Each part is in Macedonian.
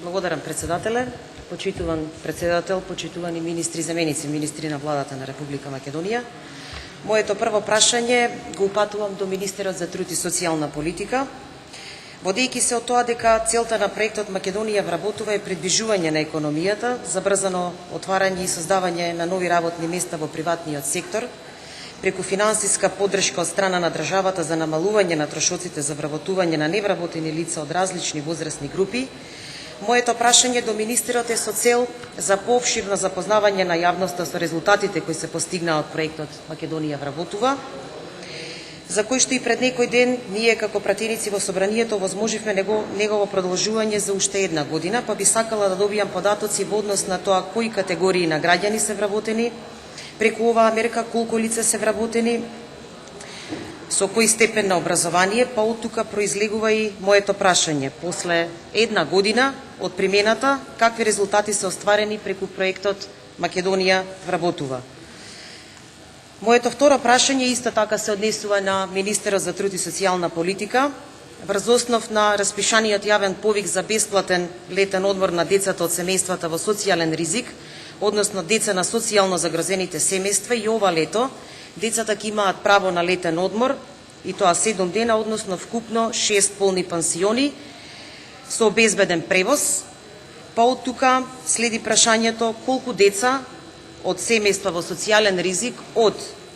Благодарам, председателе. Почитуван председател, почитувани министри, заменици министри на владата на Република Македонија. Моето прво прашање го упатувам до министерот за труд и социјална политика. Водејќи се од тоа дека целта на проектот Македонија вработува е придвижување на економијата, забрзано отварање и создавање на нови работни места во приватниот сектор, преку финансиска поддршка од страна на државата за намалување на трошоците за вработување на невработени лица од различни возрастни групи, моето прашање до министерот е со цел за поопширно запознавање на јавноста со резултатите кои се постигнаа од проектот Македонија вработува, за кој што и пред некој ден ние како пратеници во собранието возможивме негово продолжување за уште една година, па би сакала да добијам податоци во однос на тоа кои категории на граѓани се вработени, преку оваа мерка колку лица се вработени, со кој степен на образование, па од тука произлегува и моето прашање. После една година од примената, какви резултати се остварени преку проектот Македонија вработува? Моето второ прашање исто така се однесува на министерот за труд и социјална политика. Врз основ на распишаниот јавен повик за бесплатен летен одмор на децата од семејствата во социјален ризик, односно деца на социјално загрозените семејства, и ова лето децата ќе имаат право на летен одмор, и тоа 7 дена, односно вкупно 6 полни пансиони со обезбеден превоз. Па од тука следи прашањето колку деца од семејства во социјален ризик од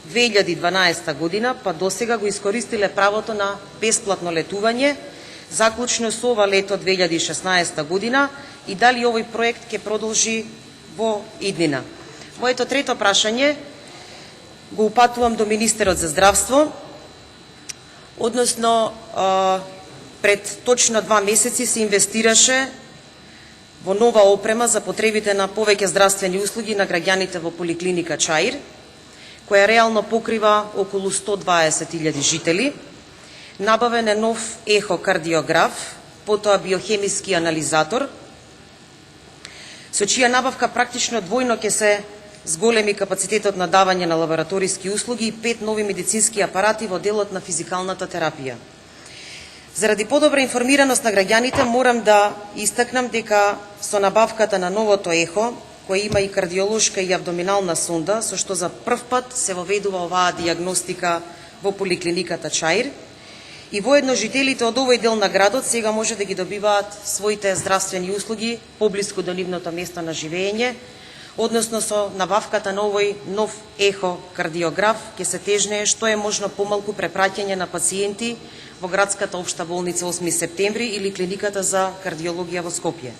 2012 година па до сега го искористиле правото на бесплатно летување, заклучно со ова лето 2016 година, и дали овој проект ќе продолжи во иднина. Моето трето прашање го упатувам до министерот за здравство, односно пред точно 2 месеци се инвестираше во нова опрема за потребите на повеќе здравствени услуги на граѓаните во поликлиника Чаир, која реално покрива околу 120.000 жители. Набавен е нов ехокардиограф, потоа биохемиски анализатор, со чија набавка практично двојно ќе се зголеми капацитетот на давање на лабораториски услуги и 5 нови медицински апарати во делот на физикалната терапија. Заради подобра информираност на граѓаните, морам да истакнам дека со набавката на новото ехо, кој има и кардиолошка и абдоминална сонда, со што за прв пат се воведува оваа диагностика во поликлиниката Чаир, и воедно жителите од овој дел на градот сега може да ги добиваат своите здравствени услуги поблиску до нивното место на живење, односно со набавката на овој нов ехокардиограф ќе се тежне што е можно помалку препраќање на пациенти во градската општа болница 8 септември или клиниката за кардиологија во Скопје.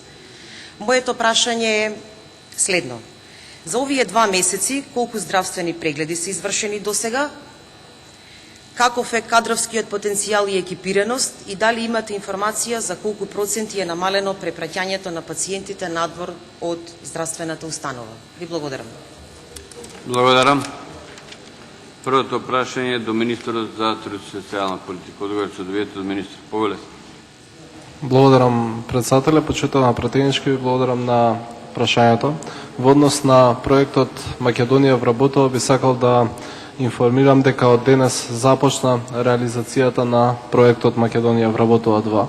Моето прашање е следно. За овие 2 месеци колку здравствени прегледи се извршени досега? Каков е кадровскиот потенцијал и екипираност, и дали имате информација за колку проценти е намалено препраќањето на пациентите надвор од здравствената установа? Ви благодарам. Благодарам. Првото прашање е до министерот за труд и социјална политика. Одговор со довието од министер Повеле. Благодарам, председателе, почитувана пратенички, ви благодарам на прашањето. Во однос на проектот Македонија вработува, би сакал да информирам дека од денес започна реализацијата на проектот Македонија вработува 2.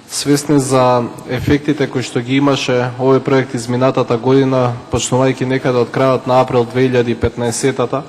Свесни за ефектите кои што ги имаше овој проект изминатата година, почнувајќи некаде од крајот на април 2015-та,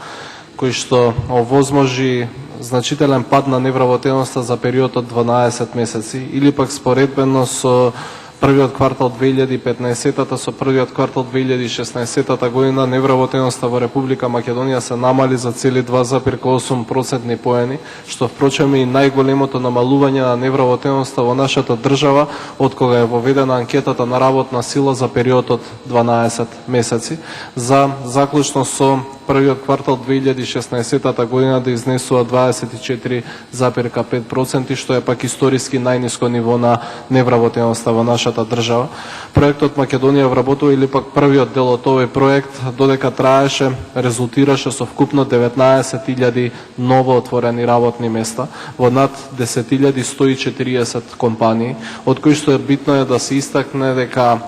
кој што овозможи значителен пад на невработеноста за период од 12 месеци, или пак споредбено со првиот квартал 2015-та со првиот квартал 2016 година невработеноста во Република Македонија се намали за цели 2,8% поени, што впрочем е и најголемото намалување на невработеноста во нашата држава од кога е воведена анкетата на работна сила за период од 12 месеци, за заклучно со првиот квартал 2016 година да изнесува 24,5%, што е пак историски најниско ниво на невработеноста во нашата држава. Проектот Македонија вработува, или пак првиот дел од овој проект, додека траеше, резултираше со вкупно 19.000 ново отворени работни места во над 10.140 компании, од кои што е битно е да се истакне дека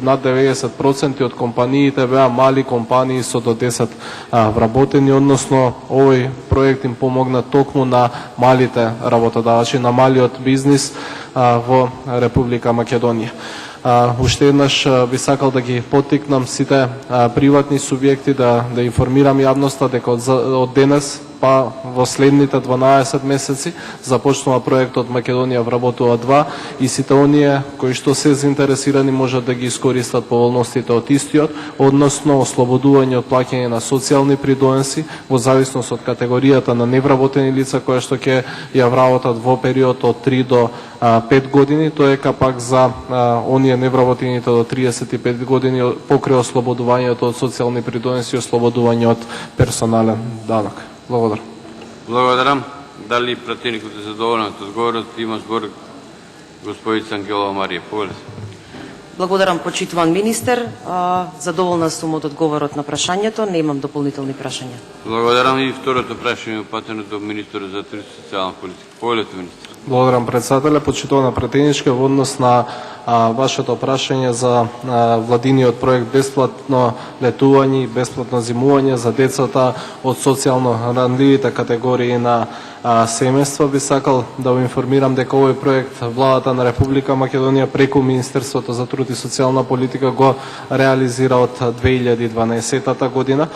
над 90% од компаниите беа мали компании со до 10 вработени, односно овој проект им помогна токму на малите работодавачи, на малиот бизнис во Република Македонија. Уште еднаш би сакал да ги поттикнам сите приватни субјекти да информирам јавноста дека од денес па во следните 12 месеци започнува проектот Македонија вработува 2 и сите оние кои што се заинтересирани можат да ги искористат поволностите од истиот, односно ослободување од плаќање на социјални придоноси во зависност од категоријата на невработени лица кои што ќе ја вработат во период од 3 до 5 години, тоа е пак за оние невработените до 35 години покрај ослободувањето од социјални придоноси и ослободување од персонален данок. Благодарам. Благодарам. Дали пратеникот е задоволен од одговорот? Има збор господица Ангелова Марија. Повелете. Благодарам, почитуван министер. Задоволна сум од одговорот на прашањето, немам дополнителни прашања. Благодарам и второто прашање упатено до министерот за труд и социјална политика. Повелете, министер. Благодарам, председателе. Почитувана пратеничка, во однос на вашето прашање за владиниот проект бесплатно летување и бесплатно зимување за децата од социјално ранливите категории на семејства, би сакал да ви информирам дека овој проект владата на Република Македонија преку Министерството за труд и социјална политика го реализира од 2012 година.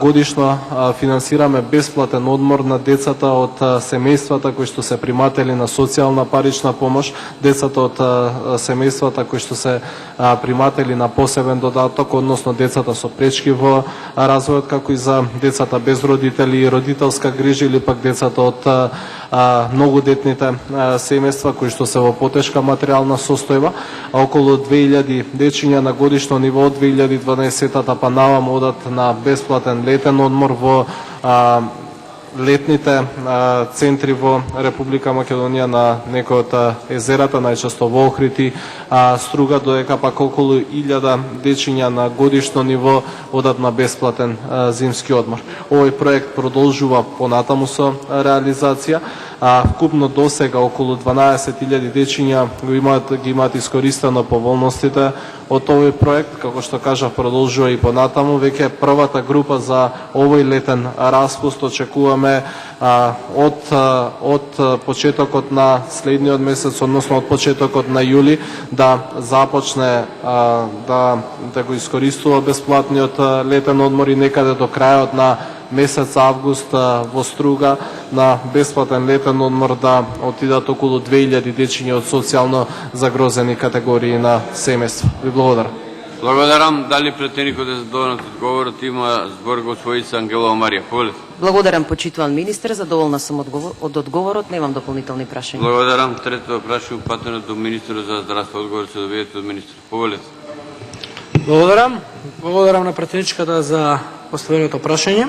Годишно финансираме бесплатен одмор на децата од семејствата кои што се приматели на социјална парична помош, децата од семејствата кои што се приматели на посебен додаток, односно децата со пречки во развојот, како и за децата без родители и родителска грижа или пак децата од многодетните семејства кои што се во потешка материјална состојба, околу 2000 дечиња на годишно ниво од 2012 па наваму одат на бесплатен летен одмор во летните центри во Република Македонија на некои од езерата, најчесто во Охрид и Струга, додека пак околу 1000 дечиња на годишно ниво одат на бесплатен зимски одмор. Овој проект продолжува понатаму со реализација. Вкупно досега околу 12.000 дечиња ги имаат искористено поволностите од овој проект. Како што кажав, продолжува и понатаму. Веќе првата група за овој летен распуст очекуваме од почетокот на следниот месец, односно од почетокот на јули, да започне да го искористува бесплатниот летен одмор и некаде до крајот на месец август во Струга на бесплатен летен одмор да отидат околу 2000 дечиња од социјално загрозени категории на семејства. Ви благодарам. Благодарам. Дали претеникот е задоволен од одговорот? Има збор господица Ангелова Марија. Повелете. Благодарам, почитуван министер. Задоволна сум од одговорот, немам дополнителни прашања. Благодарам. Трето прашање упатено до министерот за здравство. Одговор се добиете од министер. Повелете. Благодарам. Благодарам на пратеничката за поставеното прашање.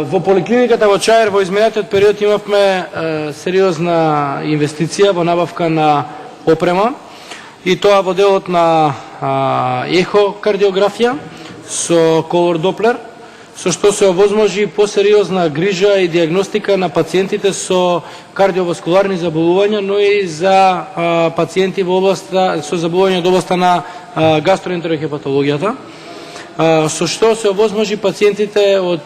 Во поликлиниката во Чаир во изминатиот период имавме сериозна инвестиција во набавка на опрема и тоа во делот на ехокардиографија со колор Доплер, со што се овозможи посериозна грижа и диагностика на пациентите со кардиоваскуларни заболувања, но и за пациенти во областа со заболувања од областа на гастроентерохепатологијата, со што се овозможи пациентите од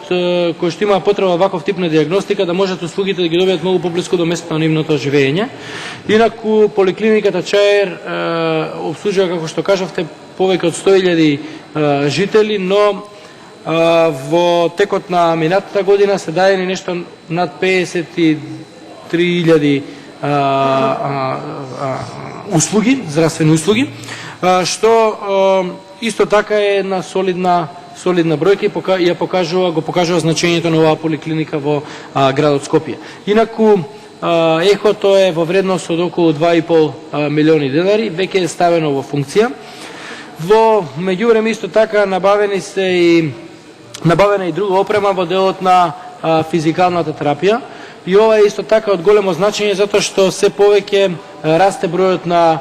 кои што имаат потреба ваков тип на диагностика да можат услугите да ги добијат многу поблиску до местото на нивното живење. Инаку поликлиниката Чаир обслужува, како што кажавте, повеќе од 100.000 жители, но во текот на минатата година се дадени нешто над 53.000 услуги, здравствени услуги, што исто така е една солидна бројка и го покажува значењето на оваа поликлиника во градот Скопје. Инаку ехото е во вредност од околу 2,5 милиони денари, веќе е ставено во функција. Во меѓувреме исто така набавена и друга опрема во делот на физикалната терапија. И ова е исто така од големо значење затоа што се повеќе расте бројот на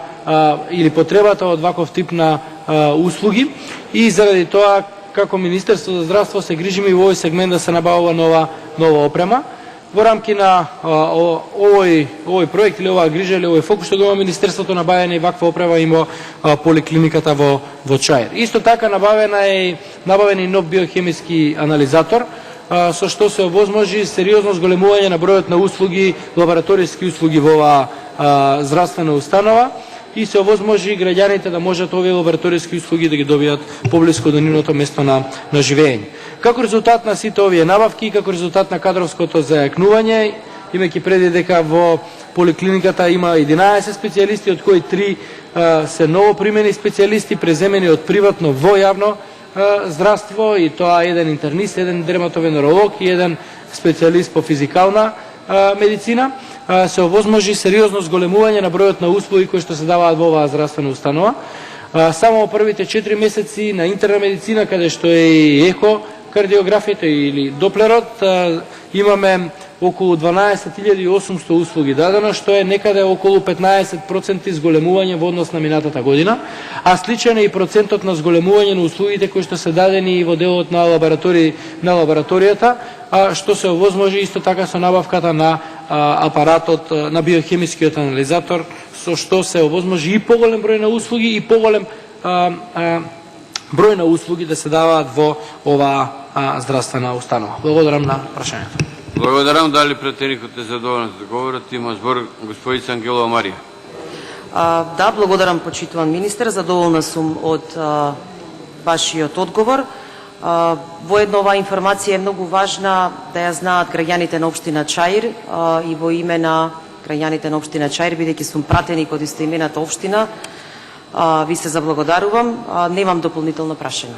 или потребата од ваков тип на услуги и заради тоа како Министерство за здравство се грижиме и во овој сегмент да се набавува нова опрема. во рамки на овој проект или оваа грижа или овој фокус што го има Министерството, набавена и ваква оправа има поликлиниката во Чаир. Исто така набавен и нов биохемиски анализатор, со што се овозможи сериозно зголемување на бројот на услуги, лабораториски услуги во оваа здравствена установа и се овозможи граѓаните да можат овие лабораториски услуги да ги добијат поблиску до нивното место на живење. Како резултат на сите овие набавки и како резултат на кадровското зајакнување, имајќи преди дека во поликлиниката има 11 специјалисти, од кои 3 се новопримени специјалисти преземени од приватно во јавно здравство, и тоа еден интернист, еден дерматовенеролог и еден специјалист по физикална медицина, се овозможи сериозно зголемување на бројот на услуги кои што се даваат во оваа здравствена установа. Само во првите 4 месеци на интерна медицина, каде што е и кардиографијата или доплерот, имаме околу 12.800 услуги дадено, што е некаде околу 15% зголемување во однос на минатата година, а сличен е и процентот на зголемување на услугите кои што се дадени во делот на лабораторијата, што се овозможи исто така со набавката на апаратот на биохемискиот анализатор, со што се овозможи и поголем број на услуги и поголем број на услуги да се даваат во оваа здравствена установа. Благодарам на прашањето. Благодарам. Дали пратеникот е задоволен да говорат? Има збор господица Ангелова Марија. Да, благодарам, почитуван министер. Задоволна сум од вашиот одговор. Воедно оваа информација е многу важна да ја знаат граѓаните на општина Чаир и во име на граѓаните на општина Чаир, бидејќи сум пратеник од истоимената општина, ви се заблагодарувам. Немам дополнително прашање.